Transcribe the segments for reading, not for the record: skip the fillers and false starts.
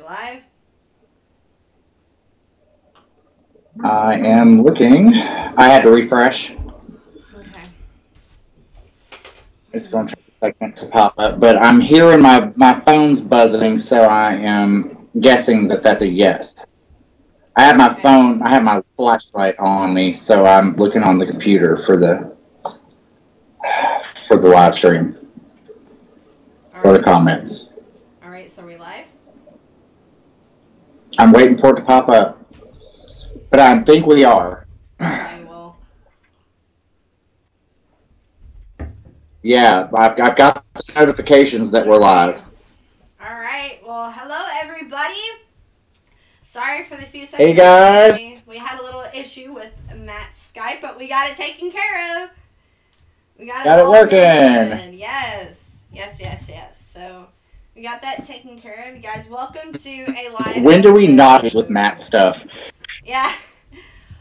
live? I am looking. I had to refresh. Okay. It's going to take a second to pop up, but I'm hearing my phone's buzzing, so I am guessing that that's a yes. I have my phone, I have my flashlight on me, so I'm looking on the computer for the live stream, for the comments. All right, so are we live? I'm waiting for it to pop up, but I think we are. Okay, well. Yeah, I've got the notifications that we're live. All right, well, hello everybody. Sorry for the few seconds. Hey guys. We had a little issue with Matt's Skype, but we got it taken care of. We got it working. Yes. So we got that taken care of. You guys, welcome to a live. When do we not with Matt stuff? Yeah.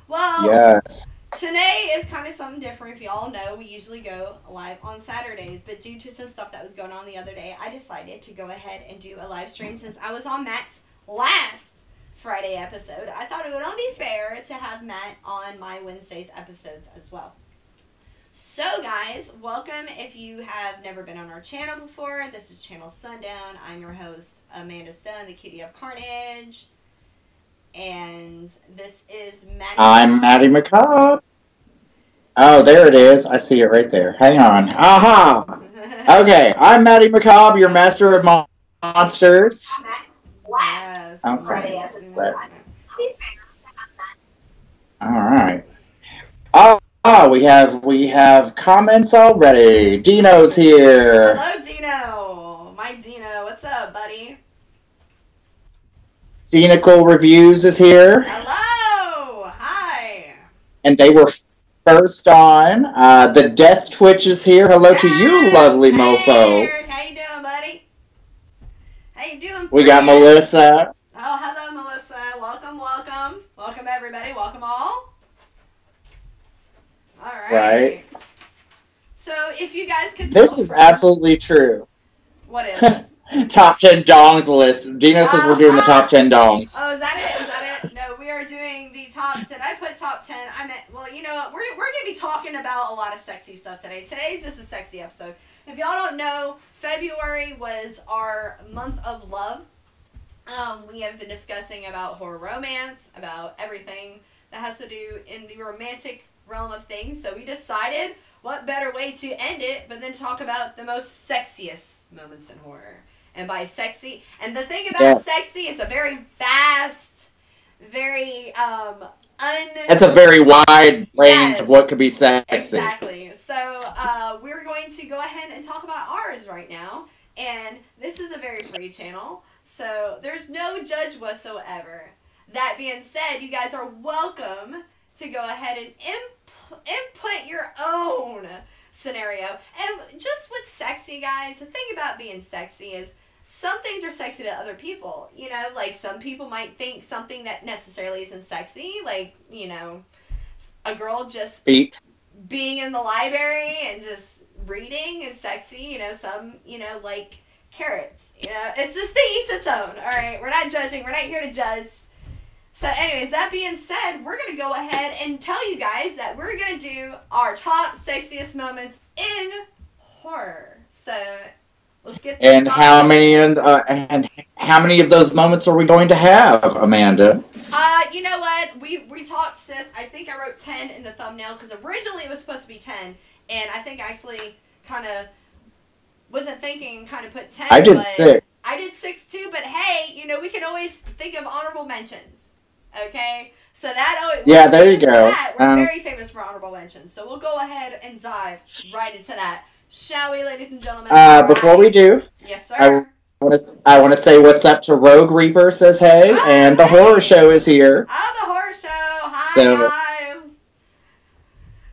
Well. Yes. Today is kind of something different. If y'all know, we usually go live on Saturdays, but due to some stuff that was going on the other day, I decided to go ahead and do a live stream since I was on Matt's last Friday episode. I thought it would only be fair to have Matt on my Wednesday's episodes as well. So guys, welcome if you have never been on our channel before. This is Channel Sundown. I'm your host, Amanda Stone, the Cutie of Carnage. And this is Maddie. I'm Maddie McCobb. Oh, there it is. I see it right there. Hang on. Aha! Okay, I'm Maddie McCobb, your master of monsters. Yes. Okay. All right. Oh, we have comments already. Dino's here. Hello, Dino. My Dino. What's up, buddy? Scenical Reviews is here. Hello. Hi. And they were first on. The Death Twitch is here. Hello to you, lovely mofo. Eric. How you doing, buddy? How you doing? We got Melissa. Oh, hello, Melissa. Welcome, welcome. Welcome, everybody. Welcome all. All right. Right. So, if you guys could tell This is absolutely true. What is? Top 10 dongs list. Dino says we're doing the top 10 dongs. Oh, is that it? Is that it? No, we are doing the top 10. I put top 10. I meant, well, you know what? We're going to be talking about a lot of sexy stuff today. Today's just a sexy episode. If y'all don't know, February was our month of love. We have been discussing about horror romance, about everything that has to do in the romantic realm of things. So we decided what better way to end it but then talk about the most sexiest moments in horror. And by sexy, and the thing about sexy is a very vast, very It's a very wide range of what could be sexy. Exactly. So we're going to go ahead and talk about ours right now. And this is a very free channel, so there's no judge whatsoever. That being said, you guys are welcome to go ahead and input your own scenario. And just with sexy, guys, the thing about being sexy is some things are sexy to other people. You know, like some people might think something that necessarily isn't sexy, like, you know, a girl just being in the library and just reading is sexy. You know, some, you know, like carrots. You know, it's just to each its own. All right, we're not judging. We're not here to judge. So anyways, that being said, we're going to go ahead and tell you guys that we're going to do our top sexiest moments in horror. So let's get this and how many of those moments are we going to have, Amanda? You know what? We talked, sis. I think I wrote 10 in the thumbnail because originally it was supposed to be 10. And I think I actually kind of wasn't thinking, kind of put 10. I did 6. I did 6 too, but hey, you know, we can always think of honorable mentions. Okay, so that there you go. We're very famous for honorable mentions, so we'll go ahead and dive right into that, shall we, ladies and gentlemen? Before we do, yes, sir. I want to say what's up to Rogue Reaper. Says hey, and the horror show is here. Oh, the horror show! Hi guys.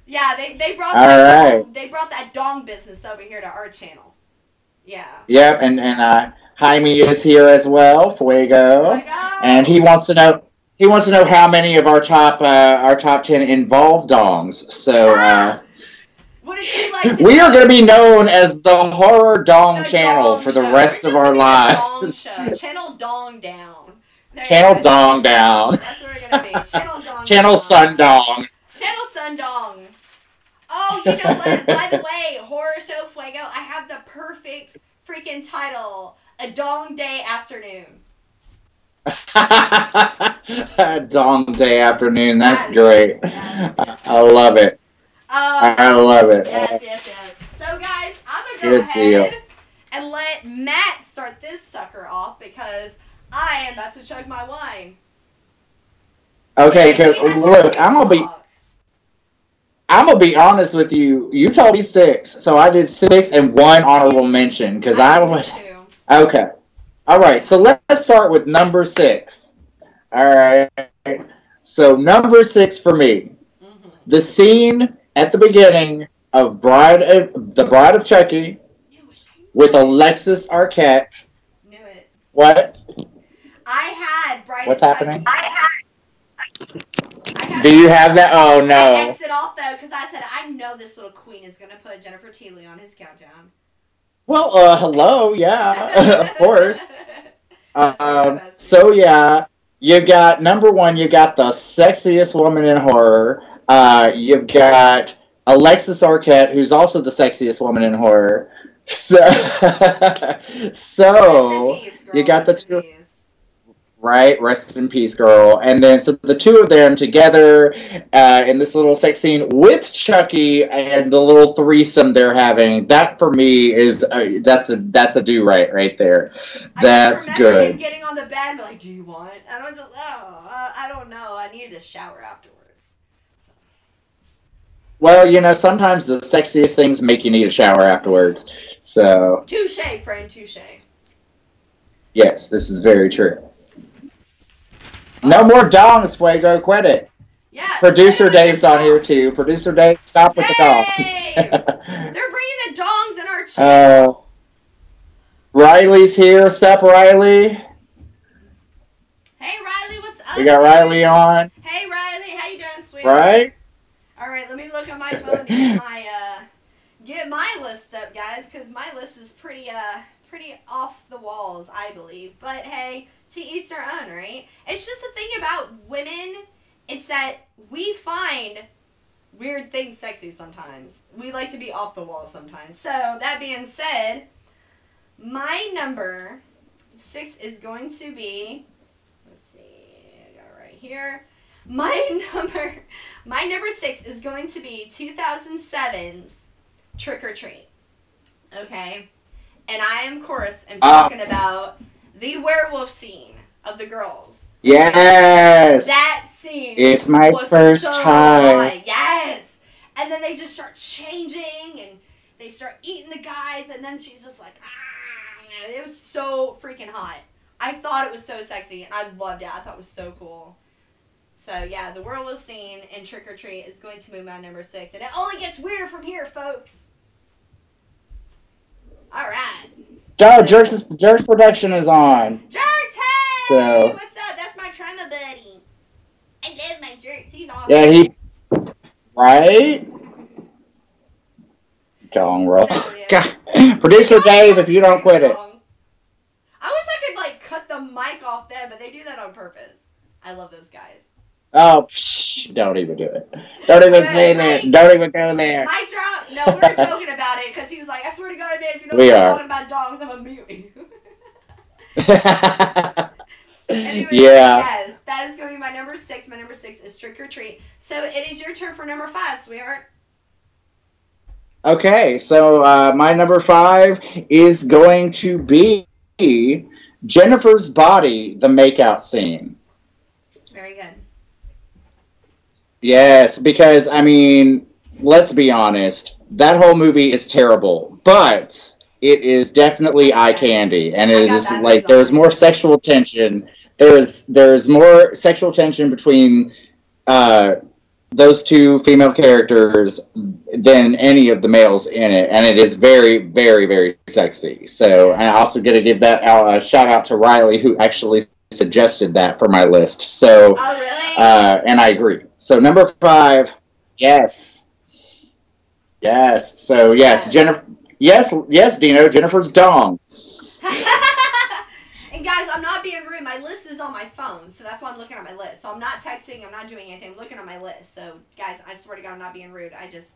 Yeah, they brought they brought that dong business over here to our channel. Yeah. Yep, and Jaime is here as well, Fuego, and he wants to know. He wants to know how many of our top 10 involve dongs. So what did you like to we are going to be known as the Horror Dong Channel for the rest of our lives. Channel Dong Down. There Channel you go. Dong Down. That's what we're gonna be. Channel Dong. Channel Sun Dong. Channel Sun Dong. Oh, you know what? By the way, Horror Show Fuego, I have the perfect freaking title. A Dong Day Afternoon. Dong Day Afternoon. That's Yes. great. Yes. I love it. I love it. Yes. So, guys, I'm going to go Good ahead deal. and let Matt start this sucker off because I am about to chug my wine. Okay, He has because more look, to talk. I'm gonna be honest with you. You told me 6, so I did 6 and 1 honorable mention because I was too. okay. All right, so let's start with number 6. All right. So number 6 for me, the scene at the beginning of the Bride of Chucky with Alexis Arquette. Knew it. What? I had Bride What's of Chucky. happening? I Do you have that? Oh I no. exit off though because I said I know this little queen is gonna put Jennifer Tilly on his countdown. Well, hello, yeah, of course. That's So yeah, you got number 1. You got the sexiest woman in horror. You've got Alexis Arquette, who's also the sexiest woman in horror. So, so Rest in peace, girl. you got the Rest in two, peace. right? Rest in peace, girl. And then so the two of them together in this little sex scene with Chucky and the little threesome they're having. That for me is that's a do right there. That's I just remember him good. getting on the bed and be like, "Do you want?" And I'm just, I don't know. I needed a shower afterwards. Well, you know, sometimes the sexiest things make you need a shower afterwards. So, Touche, friend, touche. yes, this is very true. No more dongs, Fuego. Quit it. Yeah. Producer stay with Dave's the on here dongs. too. Producer Dave, stop with the Dave! dongs. They're bringing the dongs in our channel. Riley's here. Sup, Riley? Hey, Riley, what's up? We got dude? Riley on, Hey, Riley, how you doing, sweetie? right? All right, let me look at my phone to get my list up, guys, because my list is pretty off the walls, I believe. But hey, to each their own, right? It's just the thing about women. It's that we find weird things sexy sometimes. We like to be off the wall sometimes. So that being said, my number 6 is going to be. Let's see, I got it right here. My number 6 is going to be 2007's Trick or Treat. Okay? And I, of course, am talking about the werewolf scene of the girls. Yes! That scene It's my was first so time. hot. Yes! And then they just start changing, and they start eating the guys, and then she's just like, ah! It was so freaking hot. I thought it was so sexy, and I loved it. I thought it was so cool. So, yeah, the werewolf scene in Trick or Treat is going to move my number 6. And it only gets weirder from here, folks. All right. Oh, Jerks Production is on. Jerks, hey! So- What's up? That's my trauma buddy. I love my Jerks. He's awesome. Yeah, right? Dong roll. So, yeah. God. Producer Dave, if you don't quit it. I wish I could, like, cut the mic off them, but they do that on purpose. I love those guys. Oh, psh, don't even do it. Don't even say that. Don't even go there. Mic drop? No, we were joking about it because he was like, I swear to God, man, if you don't We start are. talking about dogs, I'm going to mute you. Anyway, Yeah. yes, that is going to be my number 6. My number 6 is Trick or Treat. So it is your turn for number 5, sweetheart. Okay, so my number 5 is going to be Jennifer's Body, the makeout scene. Very good. Yes, because, I mean, let's be honest, that whole movie is terrible, but it is definitely eye candy, and it is, like, there's more sexual tension. There's more sexual tension between those two female characters than any of the males in it, and it is very, very, very sexy. So, and I also got to give that a shout out to Riley, who actually suggested that for my list. So, Oh, really? and I agree. So, number 5, yes. Yes. So, yes, Jennifer. Yes, Dino. Jennifer's dong. And guys, I'm not being rude. My list is on my phone. phone, so that's why I'm looking at my list. So I'm not texting, I'm not doing anything, I'm looking at my list. So, guys, I swear to God, I'm not being rude. I just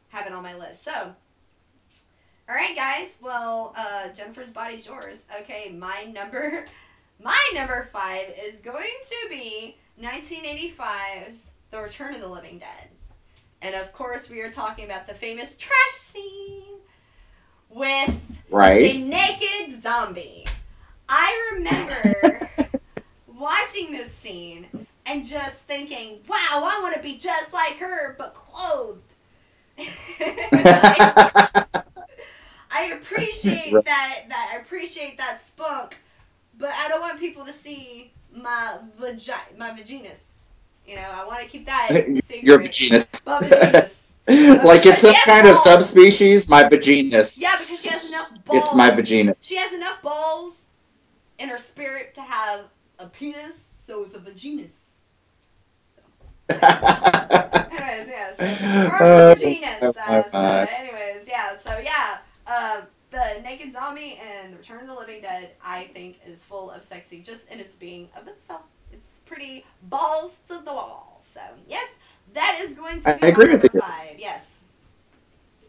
have it on my list. So, alright, guys. Well, Jennifer's body's yours. Okay, my number 5 is going to be 1985's The Return of the Living Dead. And, of course, we are talking about the famous trash scene with the naked zombie. I remember watching this scene and just thinking, wow, I want to be just like her, but clothed. I appreciate that. I appreciate that spunk, but I don't want people to see my vaginas. You know, I want to keep that secret. Your vaginas. My vaginas. Like it's some kind of subspecies, my vaginas. Yeah, because she has enough balls. It's my vagina. She has enough balls in her spirit to have a penis, so it's a vaginas. So. Anyways, yeah. So, anyways, yeah. So, yeah. The Naked Zombie and The Return of the Living Dead, I think, is full of sexy just in its being of itself. It's pretty balls to the wall. So, yes, that is going to be number 5. Yes.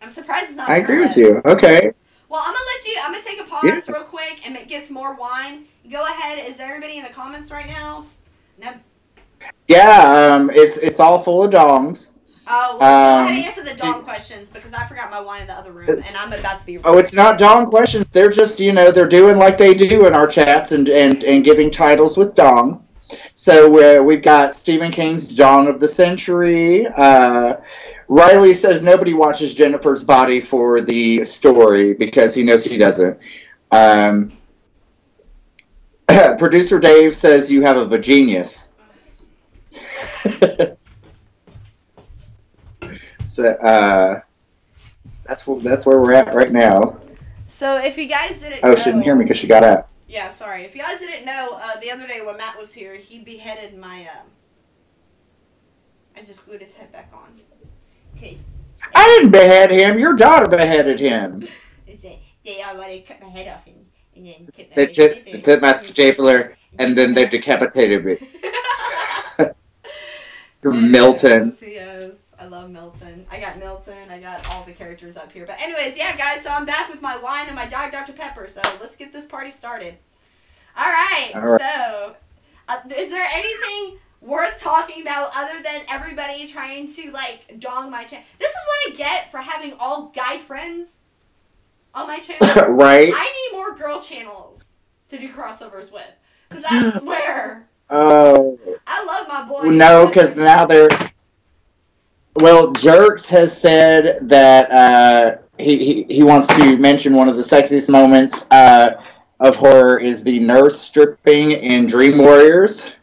I'm surprised it's not. I agree with you. Okay. Well, I'm going to take a pause real quick and get some more wine. Go ahead. Is there anybody in the comments right now? No. Yeah, it's all full of dongs. Oh, well, I had to answer the dong questions because I forgot my wine in the other room, and I'm about to be. Oh, it's not dong questions. They're just, they're doing like they do in our chats and giving titles with dongs. So we've got Stephen King's Dong of the Century. Riley says nobody watches Jennifer's Body for the story because he knows he doesn't. Producer Dave says you have a vaginius. So that's where we're at right now. So if you guys didn't know, she didn't hear me because she got out. Yeah, sorry. If you guys didn't know, the other day when Matt was here, he beheaded my I just glued his head back on. Okay. I didn't behead him. Your daughter beheaded him. They already cut my head off and then took my stapler and then they decapitated me. Milton. Yes, I love Milton. I got Milton. I got all the characters up here. But anyways, yeah, guys. So I'm back with my wine and my Diet Dr. Pepper. So let's get this party started. All right. So, is there anything worth talking about other than everybody trying to dong my channel? This is what I get for having all guy friends on my channel. Right. I need more girl channels to do crossovers with, because I swear. Oh. I love my boys. No, because now they're. Well, Jerks has said that he wants to mention one of the sexiest moments of horror is the nurse stripping in Dream Warriors,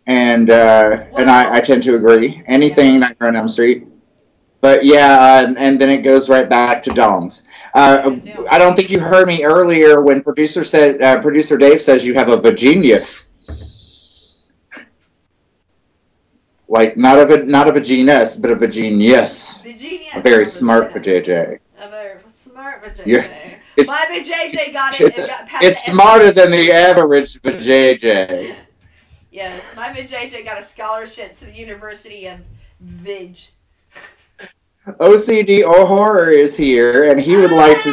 and I tend to agree. Anything Nightmare on Elm Street, but yeah, and then it goes right back to dongs. I don't think you heard me earlier when producer Dave says you have a vaginius. Like, not a vaginus, but a vaginius. Vaginius. A very smart vajayjay. A very smart vajayjay. Yeah. My vajayjay got it. It's smarter than the average vajayjay. Yes, my vajayjay got a scholarship to the University of Vig. OCD or Horror is here, and he would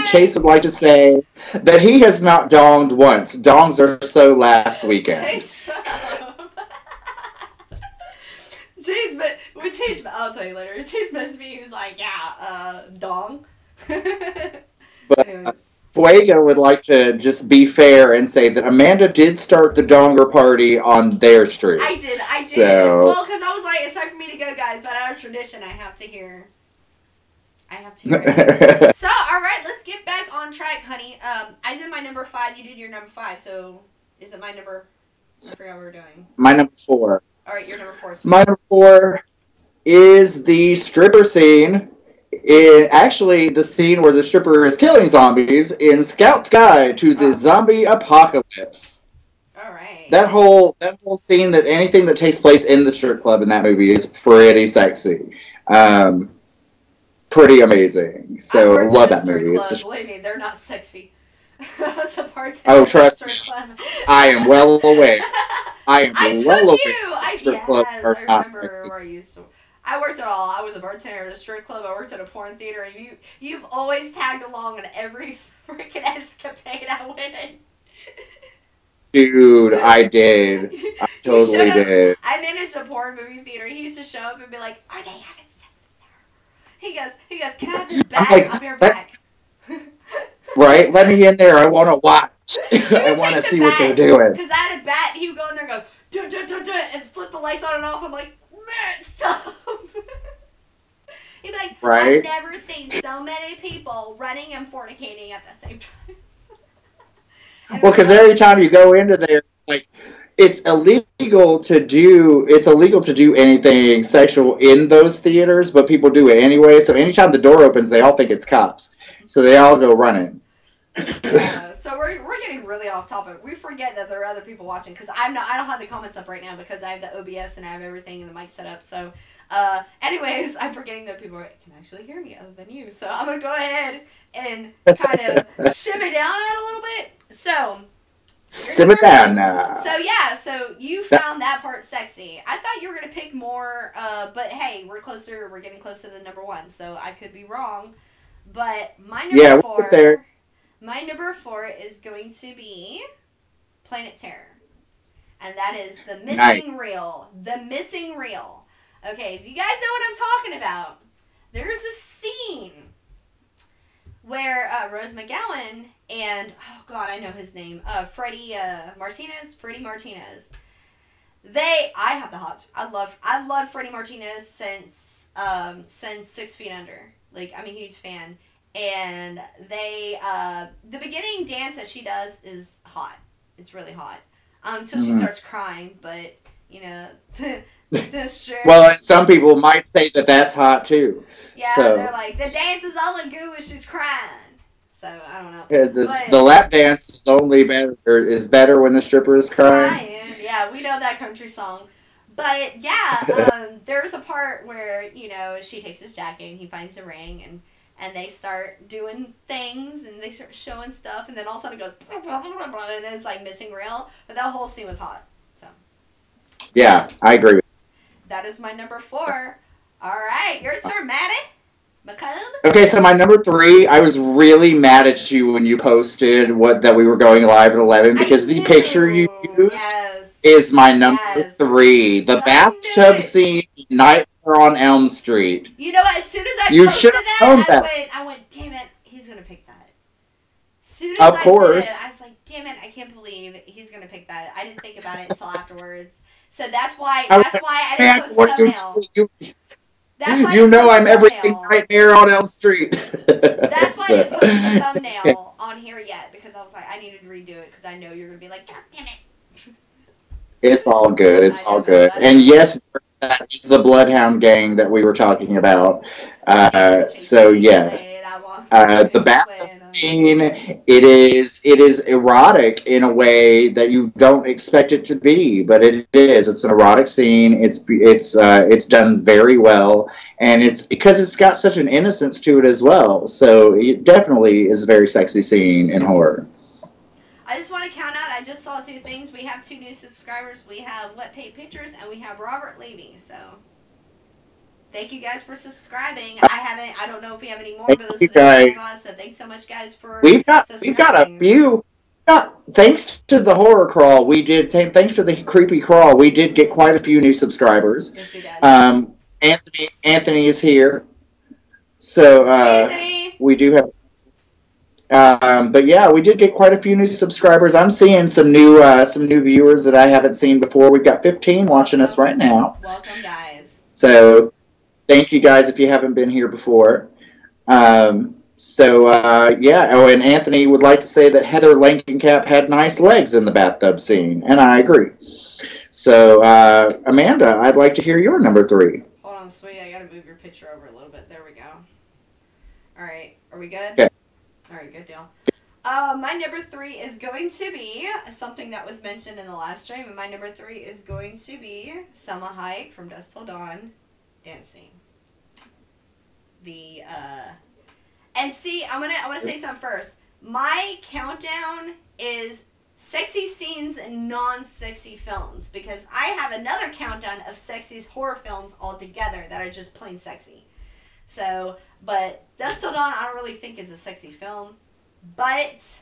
Chase would like to say that he has not donged once. Dongs are so last weekend. Chase, Chase, I'll tell you later. Chase messaged me. He was like, "Yeah, dong." But Fuego would like to just be fair and say that Amanda did start the donger party on their stream. I did. So, well, because I was like, it's time for me to go, guys. But out of tradition, I have to hear it. So, all right, let's get back on track, honey. I did my number 5. You did your number 5. So, is it my number? I forgot what we're doing. My number 4. All right, your number 4. My number 4 is the stripper scene. Actually, the scene where the stripper is killing zombies in Scout's Guide to the Zombie Apocalypse. All right. That whole scene, that anything that takes place in the strip club in that movie is pretty sexy. Pretty amazing. So love that movie. Believe me, they're not sexy. I was a bartender Oh, at a trust strip me, club. I am well aware. I am I took well aware you. that strip clubs Yes, are I not remember sexy. where I used to. I worked it all. I was a bartender at a strip club. I worked at a porn theater, and you've always tagged along in every freaking escapade I went in. Dude, I did. I You should totally have. did. I managed a porn movie theater. He used to show up and be like, "Are they having sex in there?" He goes, "Can I have this I'm bat? like, I'll be right back." he right? Let me in there. I want to watch. I would want to take the see what they're bat doing. because I had a bat. He would go in there and go dun, dun, dun, dun, and flip the lights on and off. I'm like, man, stop. He'd be like, I've Right? never seen so many people running and fornicating at the same time. And it Well, was because every time you go into there, like, it's illegal to do anything sexual in those theaters, but people do it anyway. So anytime the door opens, they all think it's cops. So they all go running. yeah, so we're getting really off topic. We forget that there are other people watching because I don't have the comments up right now because I have the OBS and I have everything and the mic set up. So, anyways, I'm forgetting that people can actually hear me other than you. So I'm gonna go ahead and kind of shimmy down that a little bit. So Simmer down now. so yeah, so you found that part sexy. I thought you were gonna pick more, but hey, we're closer. We're getting close to the number one, so I could be wrong. But my number Yeah, we'll four. get there. My number 4 is going to be Planet Terror. And that is the missing reel. The missing reel. Okay, if you guys know what I'm talking about, there's a scene where Rose McGowan and, oh God, I know his name, Freddie Martinez. I have the hots. I've loved Freddie Martinez since 6 Feet Under. Like, I'm a huge fan. And the beginning dance that she does is hot. It's really hot. Until she starts crying, but, you know, the strip. Well, and some people might say that that's hot too. Yeah, So they're like, the dance is all in goo when she's crying. So, I don't know. the lap dance is better when the stripper is crying. Yeah, we know that country song. But, yeah, there's a part where, you know, she takes his jacket and he finds the ring and they start doing things and they start showing stuff and then all of a sudden it goes blah, blah, blah, blah, and then it's like missing reel. But that whole scene was hot. So Yeah, I agree with that is my number 4. All right, your turn, Maddie. McComb. Okay, so my number 3, I was really mad at you when you posted that we were going live at 11 because the picture you used is my number 3. The bathtub scene, Nightmare on Elm Street. You know what? As soon as I posted that, I went, damn it, he's gonna pick that. As soon as I did it, I was like, damn it, I can't believe he's gonna pick that. I didn't think about it until afterwards. So that's why I didn't post the thumbnail. That's why I'm everything Nightmare on Elm Street. That's why I didn't post the thumbnail on here yet because I was like, I needed to redo it because I know you're gonna be like, God damn it. It's all good. It's all good. And yes, that is the Bloodhound Gang that we were talking about. So yes, the bathtub scene. It is erotic in a way that you don't expect it to be, but it is. It's an erotic scene. It's done very well, and it's because it's got such an innocence to it as well. So it definitely is a very sexy scene in horror. I just want to count out, I just saw 2 things. We have 2 new subscribers. We have Wet Paint Pictures and we have Robert Levy. So, thank you guys for subscribing. I don't know if we have any more, but those are the guys. So, thanks so much, guys, for We've got a few. Thanks to the horror crawl, thanks to the creepy crawl, we did get quite a few new subscribers. Yes, we did. Anthony is here. So, Anthony. We do have. But yeah, we did get quite a few new subscribers. I'm seeing some new viewers that I haven't seen before. We've got 15 watching us right now. Welcome, guys. So, thank you guys if you haven't been here before. Yeah. Oh, and Anthony would like to say that Heather Langenkamp had nice legs in the bathtub scene, and I agree. So, Amanda, I'd like to hear your number 3. Hold on, sweetie. I gotta move your picture over a little bit. There we go. All right. Are we good? Okay. All right, good deal. My number 3 is going to be something that was mentioned in the last stream, and my number 3 is going to be Selma Hayek from Dusk Till Dawn dancing. And see, I'm gonna say something first. my countdown is sexy scenes and non-sexy films, because I have another countdown of sexy horror films altogether that are just plain sexy. So, but Dusk Till Dawn I don't really think is a sexy film, but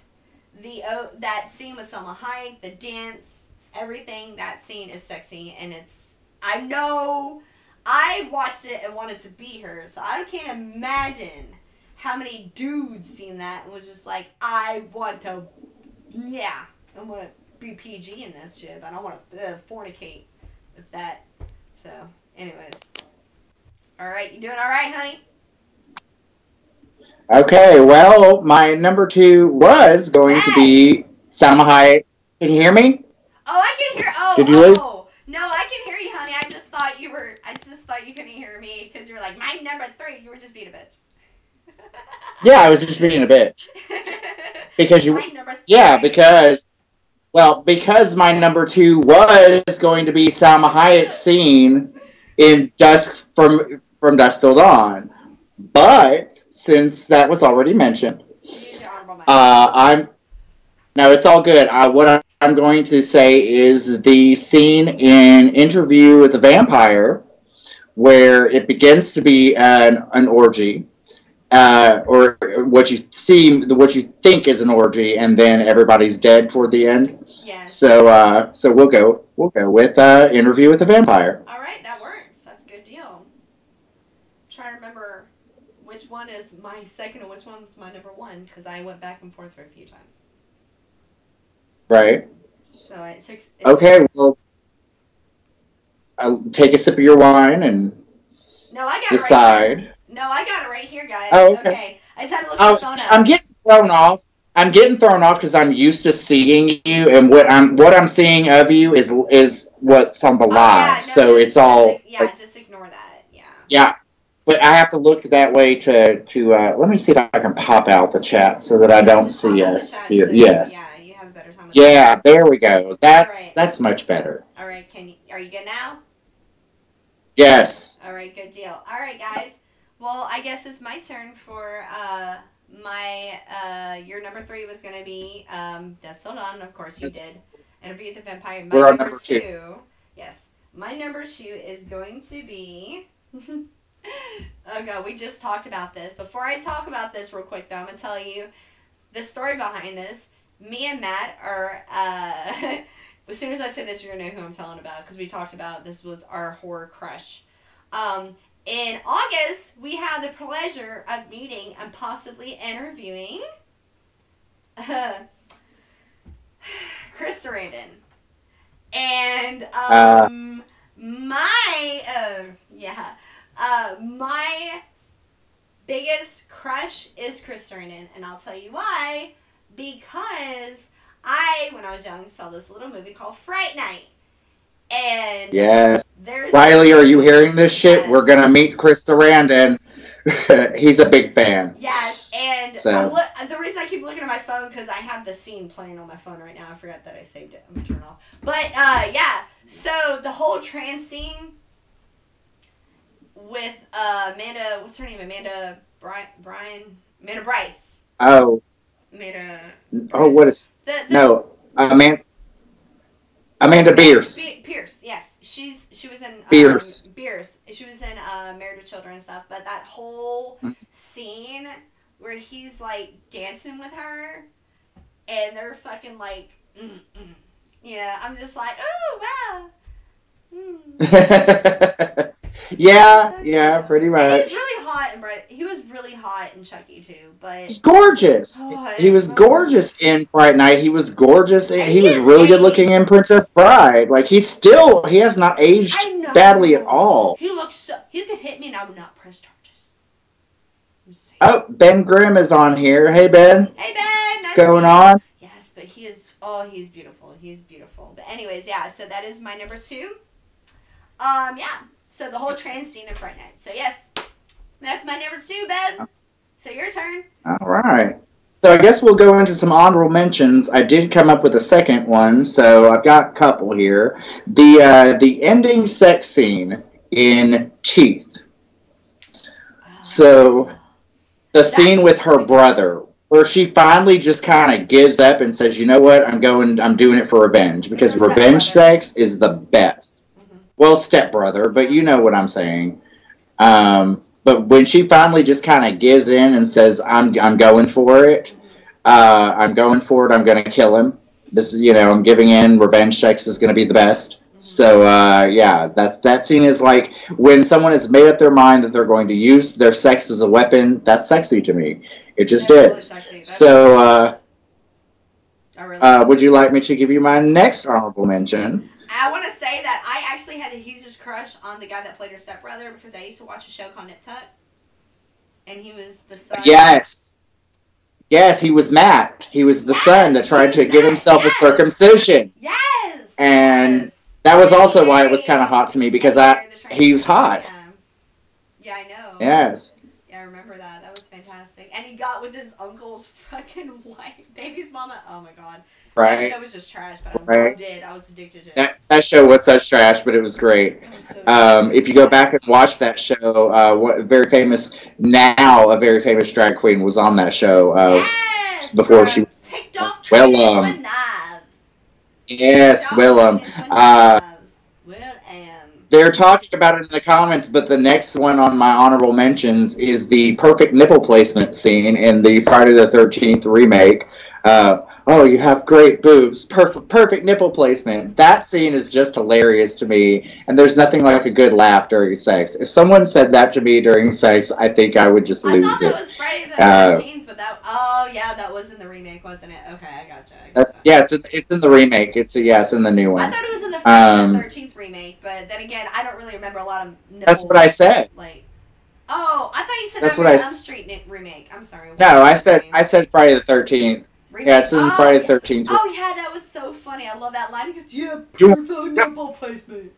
that scene with Selma Hayek, the dance, everything, that scene is sexy, and I know I watched it and wanted to be her, so I can't imagine how many dudes seen that and was just like, I want to be PG in this shit, but I want to fornicate with that. So, anyways. Alright, you doing alright, honey? Okay, well, my number 2 was going to be Salma Hayek. Can you hear me? Oh, I can hear. Oh, did you lose? No, I can hear you, honey. I just thought you couldn't hear me because you were like, my number 3. You were just being a bitch. Yeah, I was just being a bitch. Because you. My number 3. Yeah, because my number 2 was going to be Salma Hayek's scene in from Dusk Till Dawn. But since that was already mentioned, no, it's all good. What I'm going to say is the scene in Interview with the Vampire, where it begins to be an orgy, or what you think is an orgy, and then everybody's dead toward the end. Yes. So we'll go with Interview with the Vampire. All right, that works. That's a good deal. I'm trying to remember which one is my second and which one was my number 1, because I went back and forth for a few times. Right. So it took. Okay, well, I'll take a sip of your wine and decide. Right here. No, I got it right here, guys. Oh, okay. I just had to look at the phone up. I'm getting thrown off. I'm getting thrown off because I'm used to seeing you, and what I'm seeing of you is what's on the live. Yeah, so it's all. Just ignore that. Yeah. Yeah. But I have to look that way to let me see if I can pop out the chat so that I don't see us here. Yes. Yeah, you have a better time with that. There we go. That's much better. All right, are you good now? Yes. All right, good deal. All right, guys. Well, I guess it's my turn for your number 3 was going to be Dusk Till Dawn, of course you did. Interview with the Vampire. My We're on number 2. Yes. My number 2 is going to be oh god, we just talked about this. Before I talk about this real quick, though, I'm going to tell you the story behind this. Me and Matt are, as soon as I say this, you're going to know who I'm telling about, because we talked about this was our horror crush. In August, we had the pleasure of meeting and possibly interviewing Chris Sarandon. And, my biggest crush is Chris Sarandon, and I'll tell you why. Because when I was young, saw this little movie called Fright Night. And yes, Riley, are you hearing this shit? Yes. We're gonna meet Chris Sarandon. He's a big fan. Yes, and the reason I keep looking at my phone because I have the scene playing on my phone right now. I forgot that I saved it. I'm gonna turn it off. But yeah, so the whole trans scene with Amanda, what's her name? Amanda Bryce. Oh. Amanda. Oh, what is? Amanda Bierce. Pierce, yes. She was in Bierce. She was in Married with Children and stuff. But that whole scene where he's like dancing with her, and they're fucking like, I'm just like, oh wow. Yeah, pretty much. He's really hot in Brett. He was really hot in Chucky too, but he's gorgeous. He was gorgeous in Fright Night. He was gorgeous. He was really good looking in Princess Bride. Like he has not aged badly at all. He looks so. He could hit me and I would not press charges. Oh, Ben Grimm is on here. Hey Ben. Hey Ben. What's going on? Yes, but he is. Oh, he's beautiful. He's beautiful. But anyways, yeah. So that is my number 2. Yeah. So the whole trans scene in Fright Night. So yes, that's my number 2, Ben. So your turn. All right. So I guess we'll go into some honorable mentions. I did come up with a second one, so I've got a couple here. The ending sex scene in Teeth. So the scene with her brother, where she finally just kind of gives up and says, "You know what? I'm doing it for revenge because revenge sex is the best." Mm-hmm. Well, stepbrother, but you know what I'm saying. But when she finally just kind of gives in and says, "I'm going for it. I'm going for it. I'm going to kill him. This is, I'm giving in. Revenge sex is going to be the best." So, yeah, that scene is like when someone has made up their mind that they're going to use their sex as a weapon. That's sexy to me. It just is. Really so, would you like me to give you my next honorable mention? I want to say that I actually had the hugest crush on the guy that played her stepbrother because I used to watch a show called Nip Tuck, and he was the son. Yes. Yes, he was Matt. He was the son that tried to give himself a circumcision. Yes. And that was also why it was kind of hot to me because he was hot. Yeah, I know. Yes. Yeah, I remember that. That was fantastic. And he got with his uncle's fucking wife, baby's mama. Oh my god. Right. That show was just trash, but I loved it. I was addicted to it. That show was such trash, but it was great. If you go back and watch that show, a very famous drag queen was on that show. Before she was Willem. Yes, Willem. They're talking about it in the comments, but the next one on my honorable mentions is the perfect nipple placement scene in the Friday the 13th remake. Oh, you have great boobs. Perfect nipple placement. That scene is just hilarious to me, and there's nothing like a good laugh during sex. If someone said that to me during sex, I think I would just lose it. I thought that was Friday the 13th, but that was in the remake, wasn't it? Okay, I gotcha. Yeah, it's in the remake. It's in the new one. I thought it was in the Friday the 13th remake, but then again, I don't really remember a lot of nipples. That's what I said. Oh, I thought you said that was Elm Street remake. I'm sorry. No, I said Friday the 13th. Remake? Yeah, it's in Friday the 13th. Oh, yeah, that was so funny. I love that line. He goes, "Yeah, perfect nipple placement.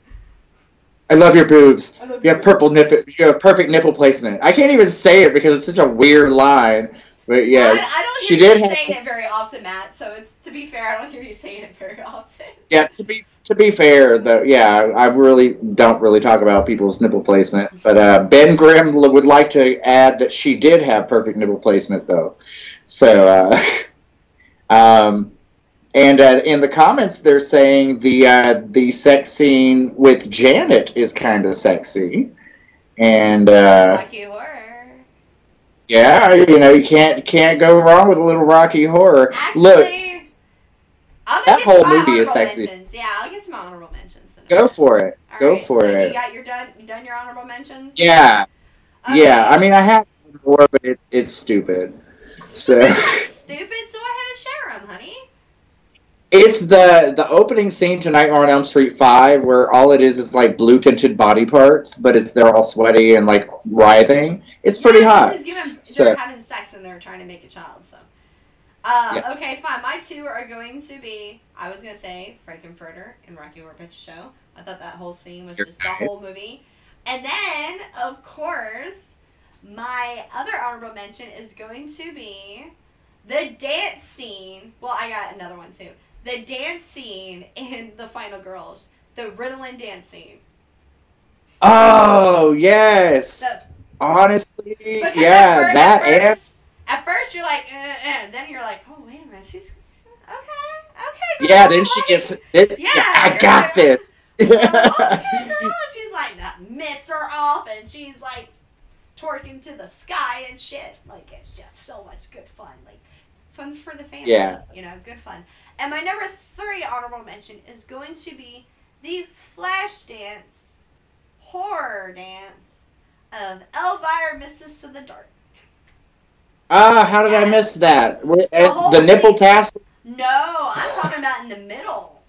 I love your boobs. You have perfect nipple placement." I can't even say it because it's such a weird line. But yes, I don't hear you saying it very often, Matt. So to be fair, I don't hear you saying it very often. Yeah, to be fair, though, yeah, I really don't talk about people's nipple placement. But Ben Grimm would like to add that she did have perfect nipple placement, though. So, and in the comments, they're saying the sex scene with Janet is kind of sexy, and Rocky Horror. Yeah, you can't go wrong with a little Rocky Horror. Actually, look, that whole movie is sexy. Yeah, I'll get some honorable mentions. Go for it. All go right, for so it. You done your honorable mentions? Yeah. Okay. Yeah. I mean, I have more, but it's stupid. So. Stupid. So I had to share them, honey. It's the opening scene to Nightmare on Elm Street 5, where all it is like blue tinted body parts, but they're all sweaty and like writhing. It's pretty hot. They're having sex and they're trying to make a child. So, okay, fine. My two are going to be. I was gonna say Frankenfurter and Rocky Horror Picture Show. I thought that whole scene was just the whole movie. And then, of course, my other honorable mention is going to be the dance scene. Well, I got another one too. The dance scene in The Final Girls. The Ritalin dance scene. Oh, yes. Honestly, yeah, at first you're like, and then you're like, oh, wait a minute, she's okay. Yeah, then she gets, I got this. Okay, girl. She's like, the mitts are off, and she's like twerking to the sky and shit. Like, it's just so much good fun. Like, fun for the family. Yeah. Good fun. And my number 3 honorable mention is going to be the flash dance, horror dance of Elvira Misses to the Dark. How did I miss that? The nipple tassels? No, I'm talking about in the middle.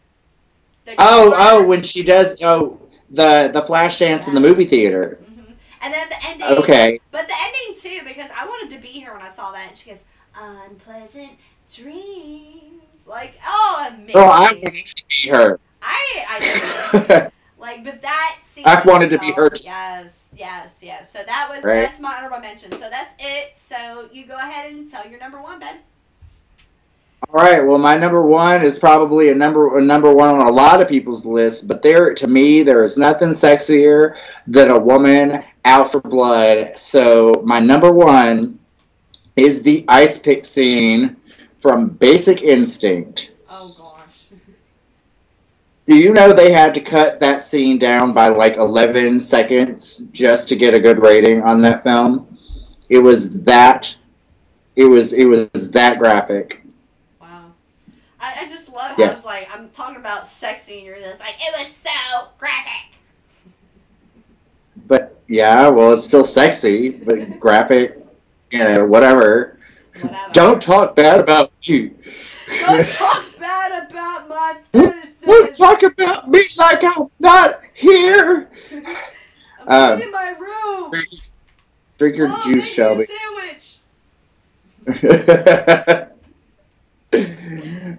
When she does, the flash dance in the movie theater. Mm-hmm. And then the ending. Okay. But the ending, too, because I wanted to be here when I saw that, and she goes, unpleasant dreams. Like, amazing. Oh, I wanted to be her. I did. But that scene. I wanted to be her. Yes. So that's my honorable mention. So that's it. So you go ahead and tell your number 1, Ben. All right. Well, my number 1 is probably a number 1 on a lot of people's list, but to me, there is nothing sexier than a woman out for blood. So my number 1 is the ice pick scene from Basic Instinct. Oh gosh. Do you know they had to cut that scene down by like 11 seconds just to get a good rating on that film? It was that that graphic. Wow. I just love how Yes. it's like, I'm talking about sexy and you're just like, it was so graphic. But yeah, well, it's still sexy, but graphic, whatever. Whatever. Don't talk bad about you. Don't talk bad about my Don't fetishes. talk about me like I'm not here. I'm in my room. Drink your Mom, juice, make Shelby. me a sandwich.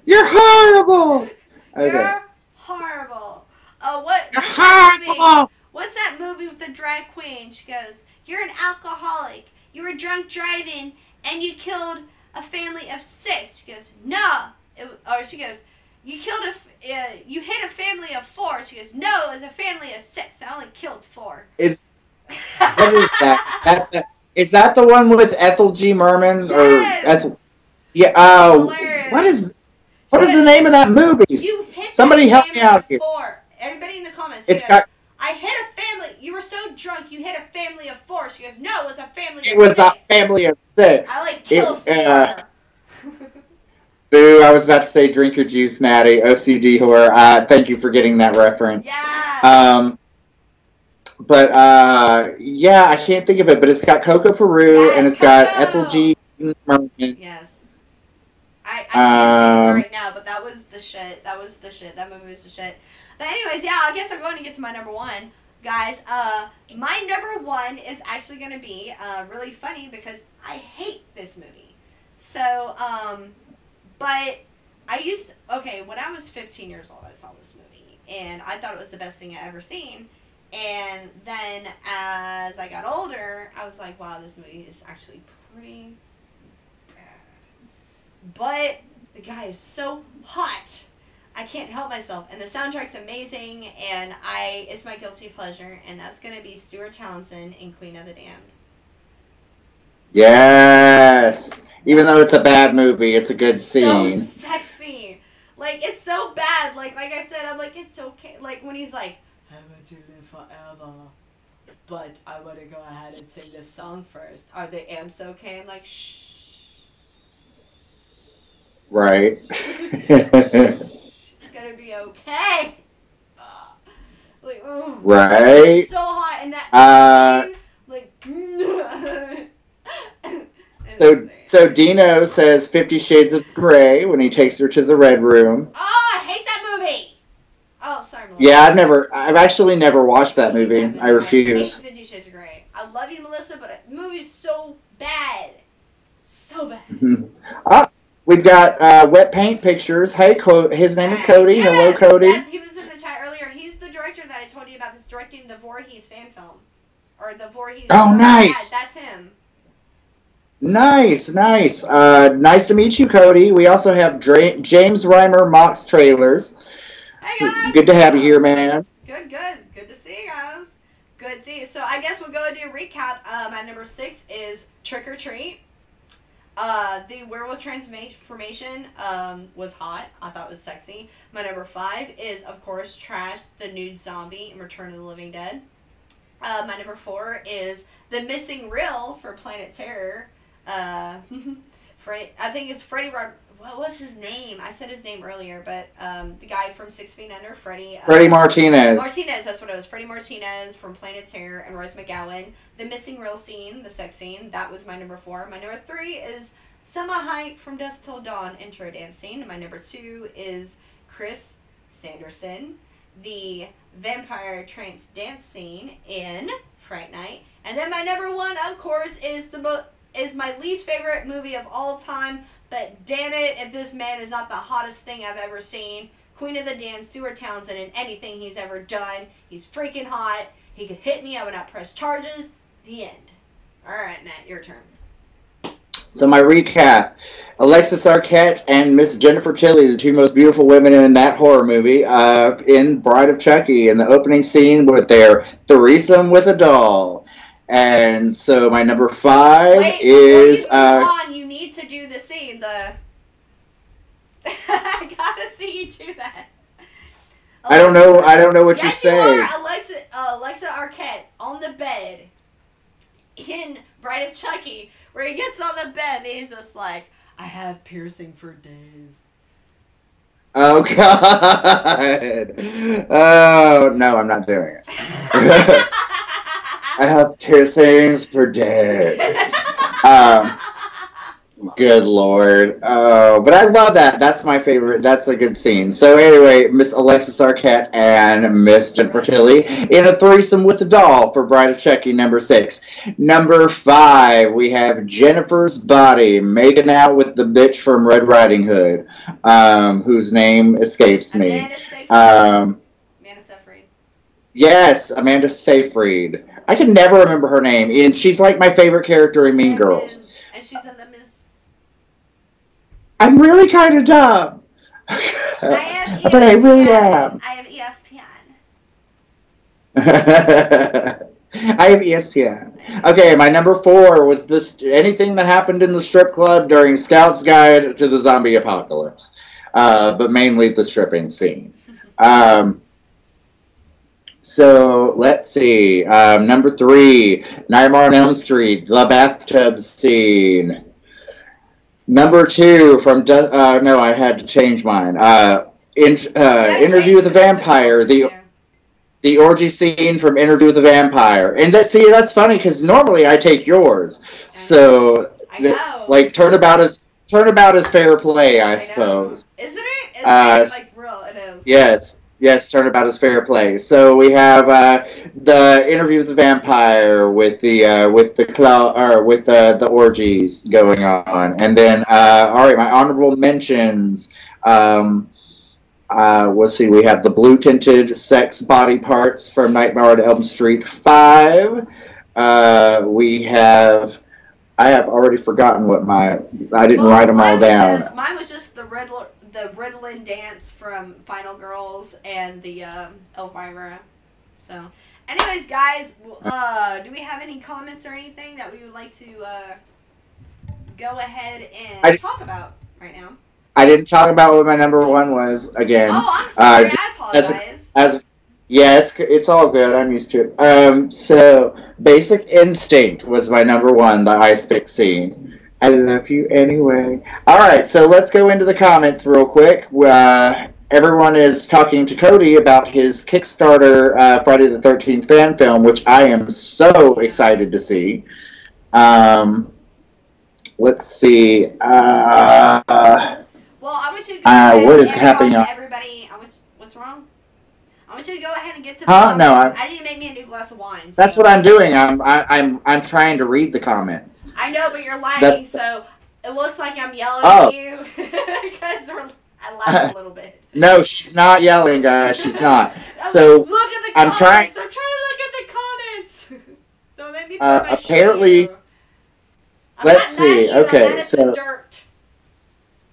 You're horrible. Okay. You're horrible. What's You're that movie? horrible. What's that movie with the drag queen? She goes, "You're an alcoholic. You were drunk driving, and you killed a family of 6." She goes, "No." She goes, "You killed you hit a family of 4." She goes, "No, it was a family of 6. I only killed 4." What is that? Is that the one with Ethel G. Merman? Yes. Or Ethel? Yeah. Hilarious. What is the name of that movie? You hit Somebody that help me family out of here. 4. Everybody in the comments. It's She got. goes, "I hit a family. You were so drunk, you hit a family of 4." She goes, "No, it was a family It of was 6. a family of 6. I like killed 4. Boo! I was about to say, drink your juice, Maddie. OCD whore. Thank you for getting that reference. Yeah. Yeah, I can't think of it, but it's got Coco Peru Yes, and it's got Coco. Ethel G. Merman. Yes. I can't think right now, but that was the shit. That was the shit. That movie was the shit. But anyways, yeah, I guess I'm going to get to my number 1. Guys, my number 1 is actually going to be really funny because I hate this movie. So, but when I was 15 years old, I saw this movie, and I thought it was the best thing I ever seen. And then as I got older, I was like, wow, this movie is actually pretty bad. But the guy is so hot, I can't help myself. And the soundtrack's amazing, and it's my guilty pleasure, and that's going to be Stuart Townsend in Queen of the Damned. Yes! Even though it's a bad movie, it's a good scene. So sexy. Like, it's so bad. Like I said, I'm like, it's okay. Like, when he's like, "I want to live forever, but I want to go ahead and sing this song first. Are the amps okay?" I'm like, shh. Right. It's gonna be okay. Like, oh. Right. It's so hot, and that scene, like, So Dino says 50 Shades of Grey when he takes her to the Red Room. Oh, I hate that movie. Oh, sorry, Melissa. Yeah, I've actually never watched that movie. I refuse. I hate 50 Shades of Grey. I love you, Melissa, but the movie's so bad. So bad. We've got Wet Paint Pictures. Hey, his name is Cody. Yes, Hello, Cody. Yes, he was in the chat earlier. He's the director that I told you about, that's directing the Voorhees fan film. Or the Voorhees. Oh, nice. Yeah, that's him. Nice. Nice to meet you, Cody. We also have James Reimer Mox Trailers. Hey, guys. Good to have you here, man. Good to see you guys. Good to see you. So I guess we'll go and do a recap. My number 6 is Trick or Treat. The Werewolf Transformation was hot. I thought it was sexy. My number 5 is, of course, Trash, the Nude Zombie in Return of the Living Dead. My number 4 is The Missing Reel for Planet Terror. Freddie, I think it's Freddie what was his name? I said his name earlier, but the guy from 6 Feet Under, Freddie Martinez. Martinez, that's what it was. Freddie Martinez from Planet Terror and Rose McGowan. The Missing Reel scene, the sex scene, that was my number 4. My number 3 is Summer Hype from Dusk Till Dawn intro dance scene. My number 2 is Chris Sanderson, the vampire trance dance scene in Fright Night. And then my number 1, of course, is my least favorite movie of all time, but damn it if this man is not the hottest thing I've ever seen. Queen of the Damned, Stuart Townsend, in anything he's ever done. He's freaking hot. He could hit me, I would not press charges. The end. Alright, Matt, your turn. So my recap. Alexis Arquette and Miss Jennifer Tilly, the 2 most beautiful women in that horror movie, in Bride of Chucky, in the opening scene with their threesome with a doll. And so my number 5 Wait, is before you move on, you need to do the scene. The I gotta see you do that. I don't know what you're yes, saying. You are Alexa Arquette on the bed in Bride of Chucky, where he gets on the bed and he's just like, I have piercing for days. Oh God! Oh no, I'm not doing it. I have piercings for days. Good Lord. Oh, but I love that. That's my favorite. That's a good scene. So anyway, Miss Alexis Arquette and Miss Jennifer Tilly in a threesome with the doll for Bride of Chucky, number 6. Number 5, we have Jennifer's body making out with the bitch from Red Riding Hood, whose name escapes me. Amanda Seyfried. Yes, Amanda Seyfried. I can never remember her name, and she's like my favorite character in Mean Girls. And she's in the Miss. I'm really kind of dumb. But I really am. I have ESPN. I have ESPN. Okay, my number 4 was anything that happened in the strip club during Scout's Guide to the Zombie Apocalypse. But mainly the stripping scene. So, let's see. Number 3, Nightmare on Elm Street, the bathtub scene. Number 2 from no, I had to change mine. Interview with the Vampire, the orgy scene from Interview with the Vampire, and that's funny because normally I take yours. So I know. Like turnabout is fair play, I suppose. Isn't it? Isn't it like real? It is. Yes, turnabout is fair play. So we have the Interview with the Vampire with the orgies going on, and then all right, my honorable mentions. Let's see, we have the blue tinted sex body parts from Nightmare on Elm Street 5. I have already forgotten what I didn't write them all down. Mine was just the Ritalin dance from Final Girls and the Elvira. So, anyways, guys, do we have any comments or anything that we would like to go ahead and talk about right now? I didn't talk about what my number 1 was again. Oh, I'm sorry. I apologize. It's all good. I'm used to it. So, Basic Instinct was my number 1, the ice pick scene. I love you anyway. Alright, so let's go into the comments real quick. Everyone is talking to Cody about his Kickstarter Friday the 13th fan film, which I am so excited to see. Let's see. Well, I want you to go what is happening? Everybody, what's wrong? I want you to go ahead and get to the comments. No, I need to make me a new glass of wine. So. That's what I'm doing. I'm trying to read the comments. I know, but you're lagging, so it looks like I'm yelling at you because I laugh a little bit. No, she's not yelling, guys. She's not. So look at the comments. I'm trying to look at the comments. Don't make me throw my apparently. shit. Let's see. Okay, so. Dirt.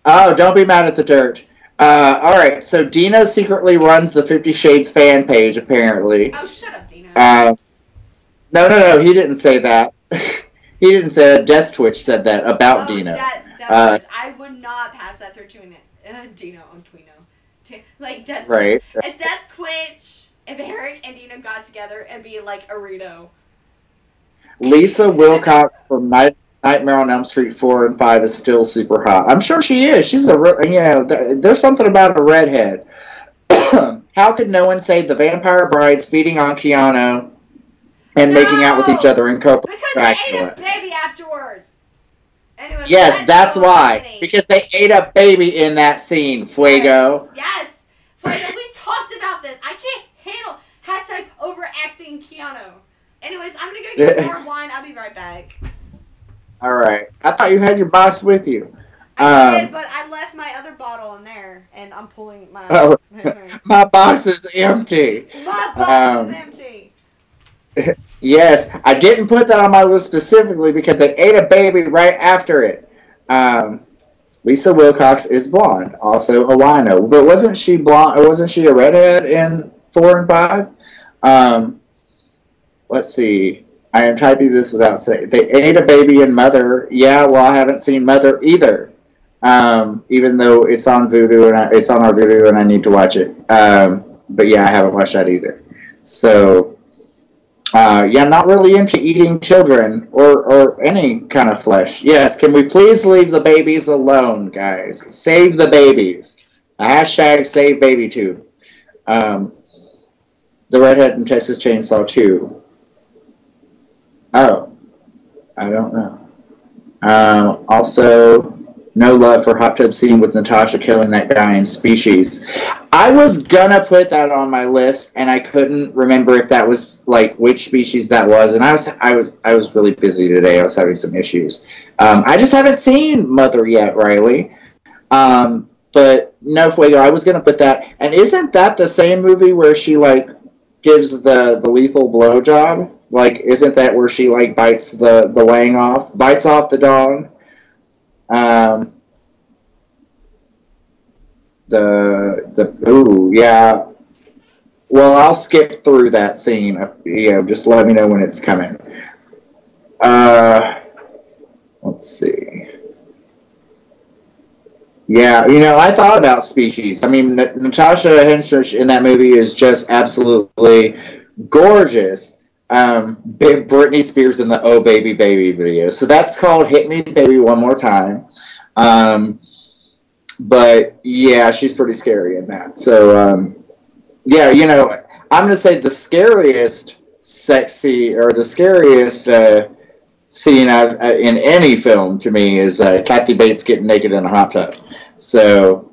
Oh, don't be mad at the dirt. Alright, so Dino secretly runs the 50 Shades fan page, apparently. Oh, shut up, Dino. No, he didn't say that. He didn't say that. Death Twitch said that about Dino. I would not pass that through to Dino on Twino. Like, Death Twitch. Right. If Death Twitch, if Eric and Dino got together, it'd be like a Rito. Lisa Wilcox from Nightmare on Elm Street 4 and 5 is still super hot. I'm sure she is. She's there's something about a redhead. How could no one say the vampire brides feeding on Keanu and making out with each other in Copra Dracula? Because they ate a baby afterwards. Anyways, yes, that's why. Happening. Because they ate a baby in that scene, Fuego. Yes. Fuego, we talked about this. I can't handle #overacting Keanu. Anyways, I'm going to go get some more wine. I'll be right back. All right. I thought you had your box with you. I did, but I left my other bottle in there, and I'm pulling my... Oh, my box is empty. My box is empty. Yes, I didn't put that on my list specifically because they ate a baby right after it. Lisa Wilcox is blonde, also a wino. But wasn't she blonde, or wasn't she a redhead in 4 and 5? Let's see. I am typing this without saying. They ate a baby in Mother. Yeah, well, I haven't seen Mother either. Even though it's on Vudu and it's on our Vudu and I need to watch it. But yeah, I haven't watched that either. So, yeah, not really into eating children or any kind of flesh. Yes, can we please leave the babies alone, guys? Save the babies. Hashtag save baby too. Um, the Redhead in Texas Chainsaw 2. Oh, I don't know. Also, no love for hot tub scene with Natasha killing that guy in Species. I was gonna put that on my list, and I couldn't remember if that was like which species that was. And I was really busy today. I was having some issues. I just haven't seen Mother yet, Riley. But no, Fuego. I was gonna put that. And isn't that the same movie where she like gives the lethal blowjob? Like, isn't that where she like bites the wang off, bites off the dong? Um, ooh, yeah. Well, I'll skip through that scene. Just let me know when it's coming. Let's see. Yeah, I thought about Species. I mean, Natasha Henstridge in that movie is just absolutely gorgeous. Britney Spears in the "Oh Baby Baby" video. So that's called "Hit Me Baby One More Time." But yeah, she's pretty scary in that. So yeah, I'm gonna say the scariest the scariest scene in any film to me is Kathy Bates getting naked in a hot tub. So